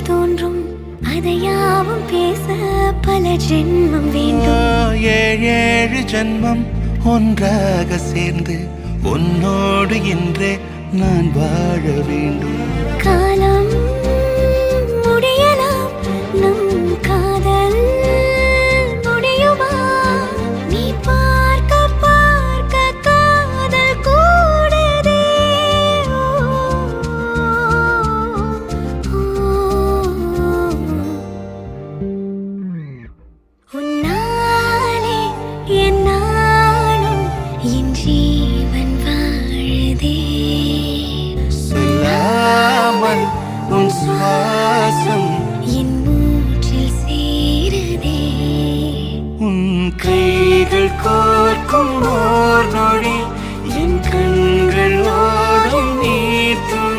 தோன்றும் அதையாவும் பேச பல ஜென்மம் வேண்டும். ஏழு ஜென்மம் ஒன்றாக சேர்ந்து உன்னோடு இன்றே நான் வாழ வேண்டும். காலம் முடியலாம், நம் காதல் முடியுமா? நீ பார்க்க பார்க்க காதல் கூடுதே. உன்னாலே என் நாளும் என் ஜீவன் வாழுதே. சொல்லாமல் உன் சுவாசம் என் மூச்சில் சேருதே. உன் கைகள் கோர்க்கும் ஓர்